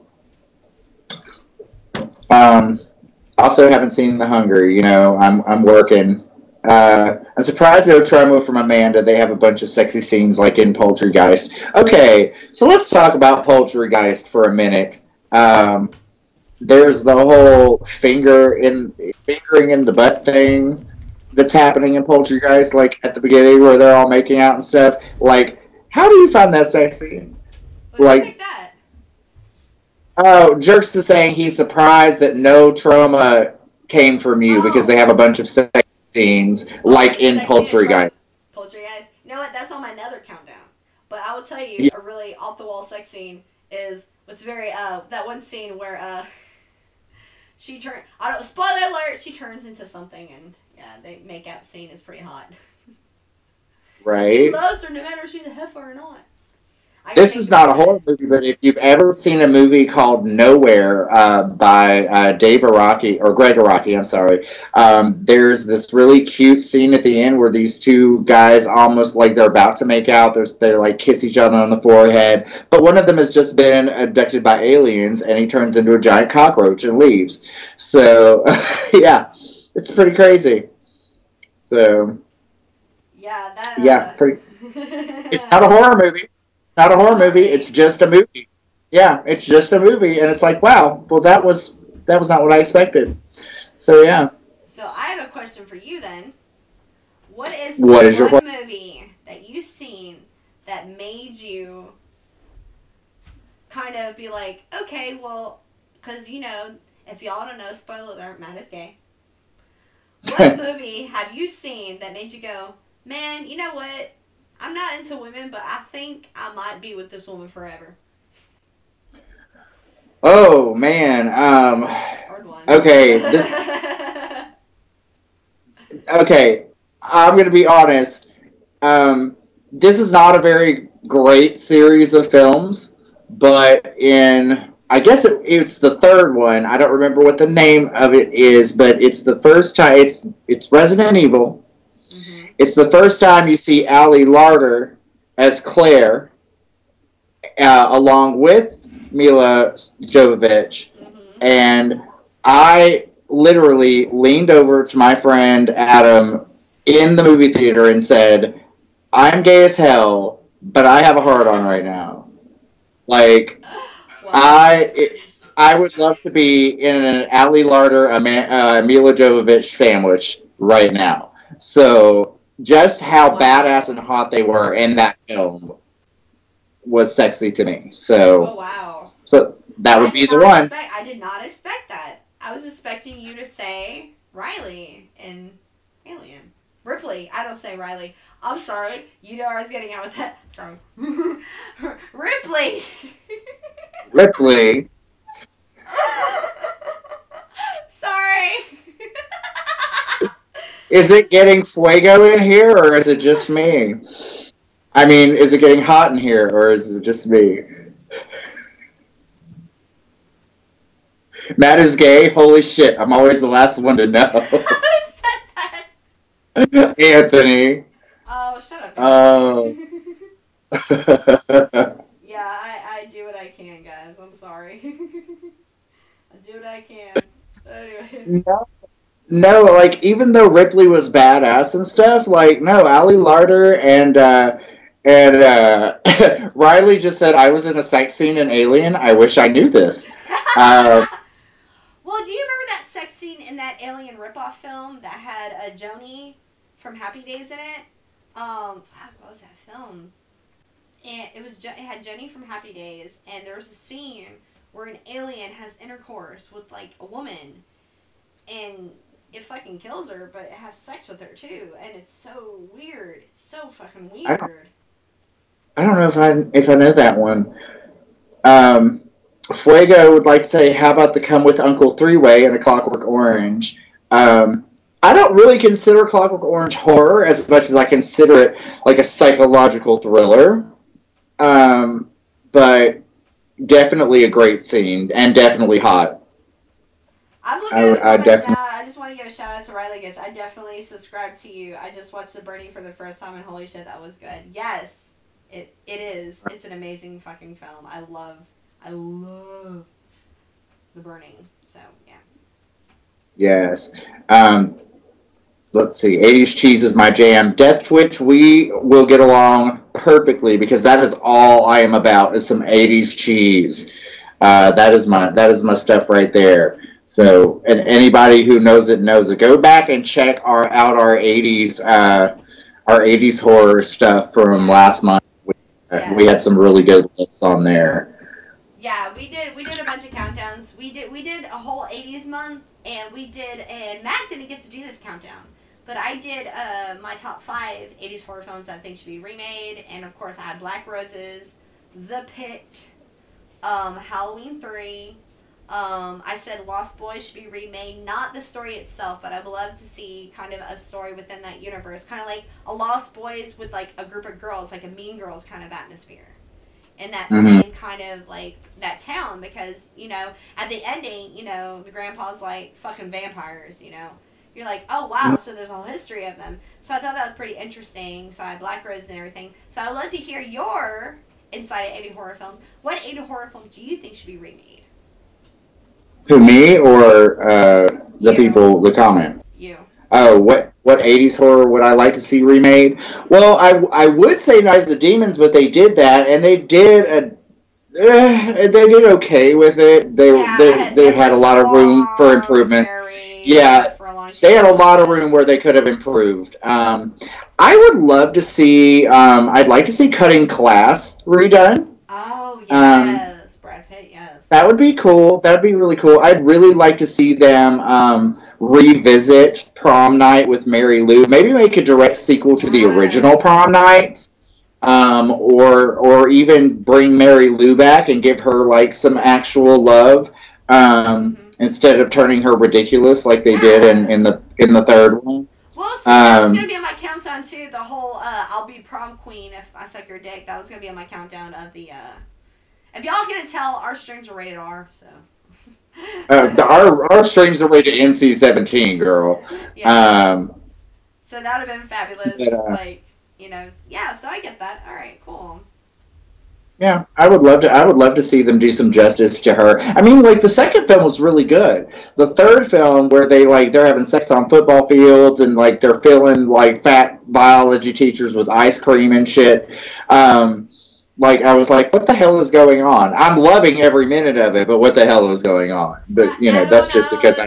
also haven't seen The Hunger. I'm working. I'm surprised no trauma from Amanda. They have a bunch of sexy scenes like in Poultrygeist. Okay, so let's talk about Poultrygeist for a minute. There's the whole fingering in the butt thing that's happening in Poultrygeist, like at the beginning where they're all making out and stuff. Like, how do you find that sexy? What do you think that? Oh, Jerks is saying he's surprised that no trauma came from you because they have a bunch of sex scenes like in Poultrygeist. Poultrygeist. You know what? That's on my Nether countdown. But I will tell you, a really off the wall sex scene is what's very that one scene where she spoiler alert, she turns into something and they make out scene is pretty hot. Right. She loves her no matter if she's a heifer or not. This is not a horror movie, but if you've ever seen a movie called Nowhere by Dave Araki, or Greg Araki, I'm sorry, there's this really cute scene at the end where these two guys almost like they're about to make out. They like kiss each other on the forehead, but one of them has just been abducted by aliens, and he turns into a giant cockroach and leaves. So, yeah, it's pretty crazy. So, pretty. It's not a horror movie. Not a horror movie. It's just a movie. Yeah, it's just a movie, and it's like, wow. Well, that was not what I expected. So yeah. So I have a question for you then. What is your movie that you've seen that made you kind of be like, okay, well, because if y'all don't know, spoiler alert, Matt is gay. What movie have you seen that made you go, man, you know what? I'm not into women, but I think I might be with this woman forever. Oh man. Okay. Okay. I'm gonna be honest. This is not a very great series of films, but I guess it's the third one. I don't remember what the name of it is, but it's the first time. It's Resident Evil. It's the first time you see Ali Larter as Claire, along with Mila Jovovich, and I literally leaned over to my friend Adam in the movie theater and said, "I'm gay as hell, but I have a heart on right now." Like, wow. I would love to be in an Ali Larter, Mila Jovovich sandwich right now. So. Just how badass and hot they were in that film was sexy to me. So, wow. So that would be the one. I did not expect that. I was expecting you to say Riley in Alien. Ripley. I don't say Riley. I'm sorry. You know where I was getting at with that. Sorry. Ripley. Ripley. Sorry. Is it getting fuego in here, or is it just me? I mean, is it getting hot in here, or is it just me? Matt is gay? Holy shit, I'm always the last one to know. Who said that? Anthony. Oh, shut up. Oh. Yeah, I do what I can, guys. I'm sorry. I do what I can. Anyways. No, like, even though Ripley was badass and stuff, like, no, Ali Larter and Riley just said, I was in a sex scene in Alien. I wish I knew this. Well, do you remember that sex scene in that Alien ripoff film that had Joni from Happy Days in it? What was that film? And it had Joni from Happy Days, and there was a scene where an alien has intercourse with like a woman, and it fucking kills her, but it has sex with her too, and it's so weird. It's so fucking weird. I don't know if I know that one. Fuego would like to say, how about the Come With Uncle three-way and A Clockwork Orange? I don't really consider Clockwork Orange horror as much as I consider it like a psychological thriller. But definitely a great scene, and definitely hot. I'm looking at it now. I just want to give a shout out to Riley. Guess I definitely subscribe to you. I just watched The Burning for the first time, and holy shit, that was good. Yes, it is. It's an amazing fucking film. I love The Burning. So yeah. Yes. Let's see. 80s cheese is my jam. Death Twitch, we will get along perfectly because that is all I am about is some 80s cheese. That is my stuff right there. So, and anybody who knows it knows it. Go back and check our 80s horror stuff from last month. We had some really good lists on there. Yeah, we did a bunch of countdowns. We did a whole 80s month, and Matt didn't get to do this countdown. But I did my top 5 80s horror films that I think should be remade. And, of course, I had Black Roses, The Pit, Halloween 3. I said Lost Boys should be remade. Not the story itself, but I would love to see kind of a story within that universe. Kind of like a Lost Boys with, like, a group of girls, like a Mean Girls kind of atmosphere. In that same kind of, like, that town. Because, you know, at the ending, you know, the grandpa's like, fucking vampires, you know. You're like, oh, wow, so there's a whole history of them. So I thought that was pretty interesting. So I had Black Roses and everything. So I would love to hear your insight of 80 horror films. What 80 horror films do you think should be remade? Who, me or the people, the comments? You. Oh, what 80s horror would I like to see remade? Well, I would say Night of the Demons, but they did that, and they did okay with it. They had a lot of room for improvement. Yeah, they had a lot of room where they could have improved. I would love to see. I'd like to see Cutting Class redone. Oh yes, Brad Pitt. Yes, that would be cool. That would be really cool. I'd really like to see them revisit Prom Night with Mary Lou. Maybe make a direct sequel to the original Prom Night. Or even bring Mary Lou back and give her like some actual love. Instead of turning her ridiculous like they did in the third one. Well, see, that was gonna be on my countdown too. The whole "I'll be prom queen if I suck your dick." That was gonna be on my countdown of the. If y'all couldn't tell, our streams are rated R, so. Our streams are rated NC-17, girl. Yeah. So that would have been fabulous. Like, you know, yeah. So I get that. All right, cool. Yeah, I would love to see them do some justice to her. I mean, like, the second film was really good. The third film, where they're having sex on football fields and like they're filling like fat biology teachers with ice cream and shit. Like, I was like, what the hell is going on? I'm loving every minute of it, but what the hell is going on? But you know, that's just because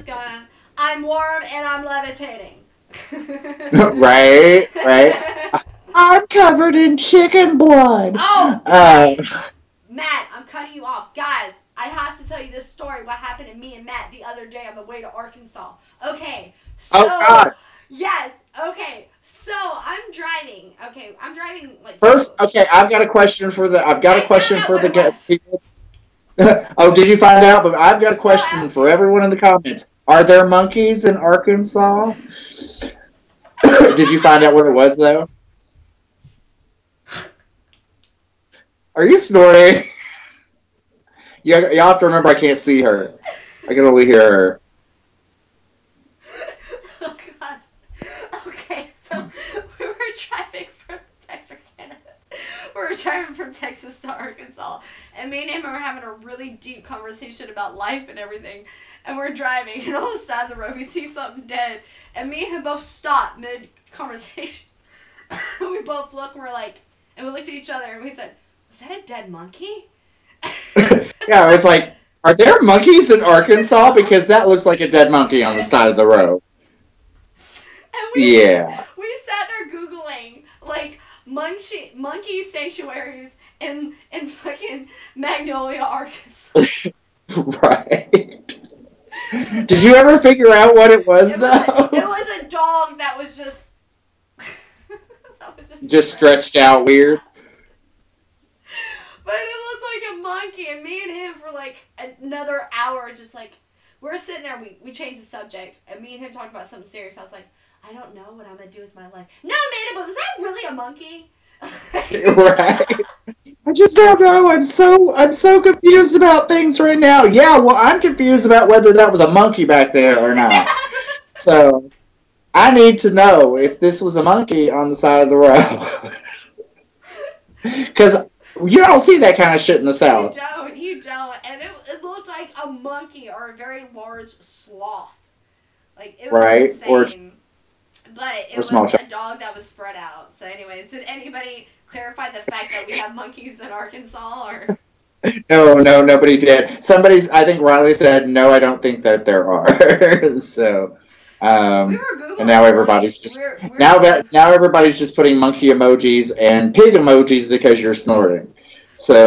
I'm warm and I'm levitating. Right. I'm covered in chicken blood. Oh, Matt, I'm cutting you off. Guys, I have to tell you this story, what happened to me and Matt the other day on the way to Arkansas. Okay, so Yes. Okay. So I'm driving. Okay, I'm driving like. First, okay, I've got a question for the. I've got a I question found out for what the it was. people. Oh, did you find out? But I've got a No, question ask for me. everyone in the comments. Are there monkeys in Arkansas? Did you find out what it was though? Are you snorting? Y'all have to remember I can't see her. I can only hear her. Oh God. Okay, so we were driving from Texarkana. We were driving from Texas to Arkansas, and me and him were having a really deep conversation about life and everything. And we're driving, and all of a sudden the road we see something dead, and me and him both stop mid conversation. We both look, and we're like, and we looked at each other, and we said, "Was that a dead monkey?" Yeah, I was like, are there monkeys in Arkansas? Because that looks like a dead monkey on the side of the road. And Yeah. we sat there googling like monkey sanctuaries in fucking Magnolia, Arkansas. Right. Did you ever figure out what it was though? It was a dog that was just that was Just stretched out weird. But it looks like a monkey, and me and him for like another hour, just like we're sitting there. We changed the subject, and me and him talked about something serious. I was like, I don't know what I'm gonna do with my life. No, man, but was that really a monkey? Right. I just don't know. I'm so confused about things right now. Yeah, well, I'm confused about whether that was a monkey back there or not. So I need to know if this was a monkey on the side of the road. Because you don't see that kind of shit in the South. You don't. And it looked like a monkey or a very large sloth. Like, it was right? insane. But it was small a dog that was spread out. So anyways, did anybody clarify the fact that we have monkeys in Arkansas? Or No, nobody did. I think Riley said, no, I don't think that there are. So, we were Googling and now everybody's just now everybody's just putting monkey emojis and pig emojis because you're snorting. So,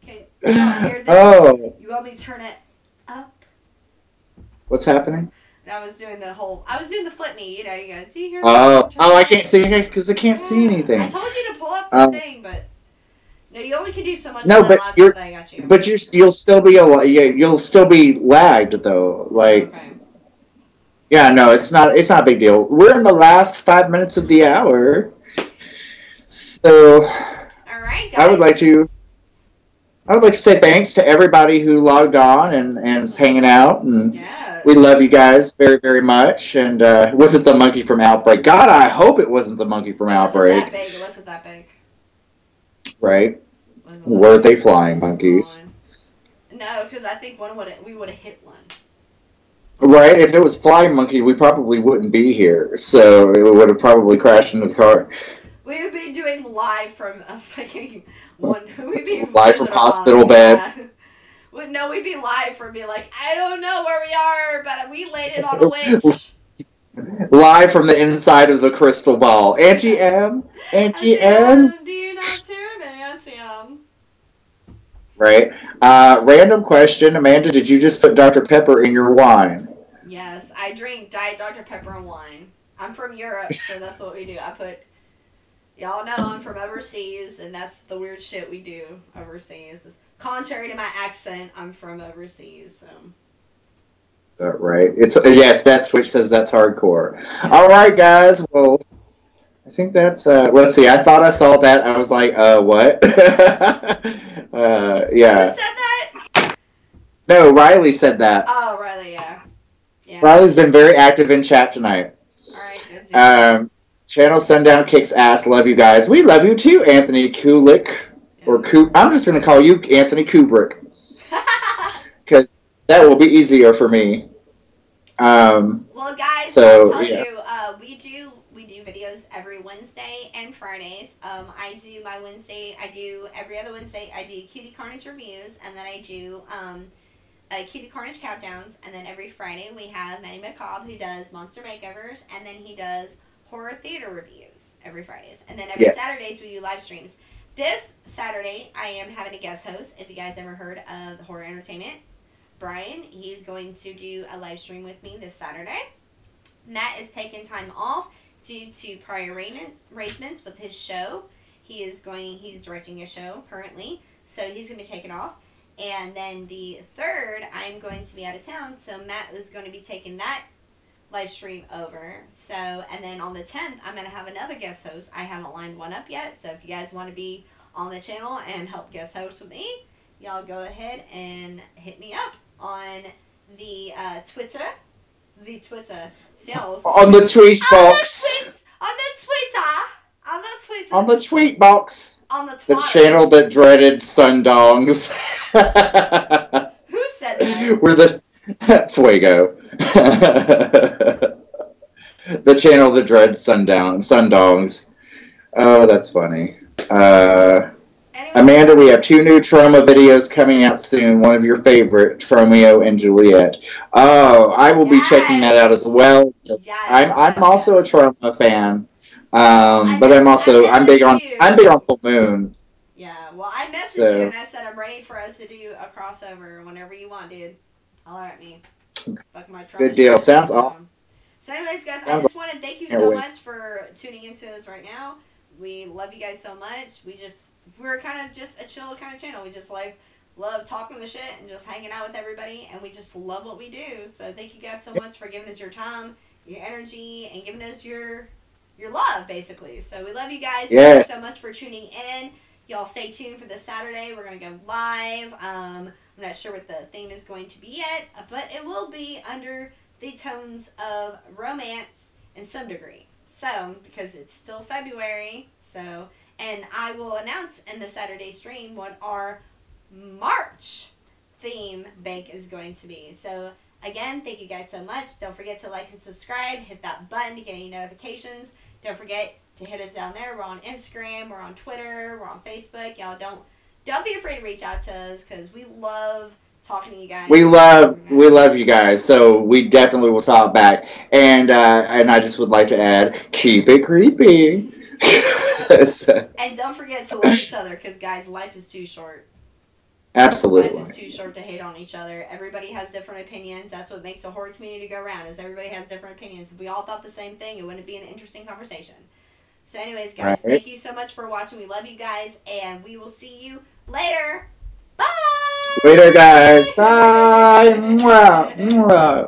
okay, hear this? Oh, You want me to turn it up? What's happening? And I was doing the flip me, you go, do you hear me? Oh, I can't see it because I can't see anything. I told you to pull up the thing, but no, you only can do so much. No, but I got you. But you'll still be lagged though. Like, okay. Yeah, no, it's not a big deal. We're in the last 5 minutes of the hour, so all right, guys. I would like to say thanks to everybody who logged on and is hanging out, and we love you guys very, very much. And was it the monkey from Outbreak? God, I hope it wasn't the monkey from Outbreak. It wasn't that big. Right? Were they flying monkeys? No, because I think we would have hit one. Right? If it was flying monkey, we probably wouldn't be here. So it would have probably crashed into the car. We would be doing live from a fucking one. We'd be live from hospital bed. Yeah. No, we'd be live from being like, I don't know where we are, but we landed on a witch. Live from the inside of the crystal ball. Auntie M? Auntie M? Do you not hear me, Auntie M? Right. Random question. Amanda, did you just put Dr. Pepper in your wine? Yes, I drink Diet Dr. Pepper and wine. I'm from Europe, so that's what we do. Y'all know I'm from overseas, and that's the weird shit we do overseas. Contrary to my accent, I'm from overseas, so. Right. Yes, that's Twitch says that's hardcore. All right, guys. Well, I think that's. Let's see. I thought I saw that. I was like, what? Yeah. Who said that? No, Riley said that. Oh, Riley, yeah. Riley's been very active in chat tonight. All right, good. Channel Sundown kicks ass. Love you guys. We love you too, Anthony Kulik. Or I'm just going to call you Anthony Kubrick. Because that will be easier for me. Well, guys, so, I'll tell you, we do videos every Wednesday and Fridays. I do my Wednesday, every other Wednesday, I do Cutie Carnage reviews, and then I do Cutie Carnage countdowns, and then every Friday we have Manny McCobb, who does monster makeovers, and then he does horror theater reviews every Fridays. And then every Saturdays we do live streams. This Saturday, I am having a guest host. If you guys ever heard of the Horror Entertainment, Brian, he's going to do a live stream with me this Saturday. Matt is taking time off due to prior arrangements with his show. He's directing a show currently, so he's going to be taking off. And then the 3rd, I'm going to be out of town, so Matt is going to be taking that live stream over. So, and then on the 10th, I'm going to have another guest host. I haven't lined one up yet, so if you guys want to be on the channel and help guest host with me, y'all go ahead and hit me up on the Twitter. The Twitter. Sales. On the tweet box. On the Twitter. On the tweet box. On the Twat. The channel that dreaded sundongs. Who said that? We're the Fuego. The channel that dreads sundongs. Oh, that's funny. Anyway, Amanda, we have 2 new Troma videos coming out soon. One of your favorite, Tromeo and Juliet. Oh, I will be checking that out as well. I'm also a Troma fan. But I'm big on Full Moon. Yeah, well, I messaged you and I said I'm ready for us to do a crossover whenever you want, dude. Holler at me. Fuck my Good deal. Sounds awesome. So anyways, guys, I just want to thank you so much for tuning into us right now. We love you guys so much. We're kind of just a chill kind of channel. We just love talking the shit and just hanging out with everybody, and we just love what we do. So thank you guys so much for giving us your time, your energy, and giving us your love, basically. So we love you guys. Yes. Thank you so much for tuning in. Y'all stay tuned for this Saturday. We're going to go live. I'm not sure what the theme is going to be yet, but it will be under the tones of romance in some degree. So, because it's still February, and I will announce in the Saturday stream what our March theme bank is going to be. So, again, thank you guys so much. Don't forget to like and subscribe. Hit that button to get any notifications. Don't forget to hit us down there. We're on Instagram. We're on Twitter. We're on Facebook. Y'all don't be afraid to reach out to us because we love talking to you guys. We love you guys. So we definitely will talk back. And I just would like to add, keep it creepy. And don't forget to love each other because, guys, life is too short. Absolutely. Life is too short to hate on each other. Everybody has different opinions. That's what makes a horror community go around, is everybody has different opinions. If we all thought the same thing, it wouldn't be an interesting conversation. So anyways, guys, Thank you so much for watching. We love you guys, and we will see you later. Bye! Later, guys. Bye! Mwah. Mwah.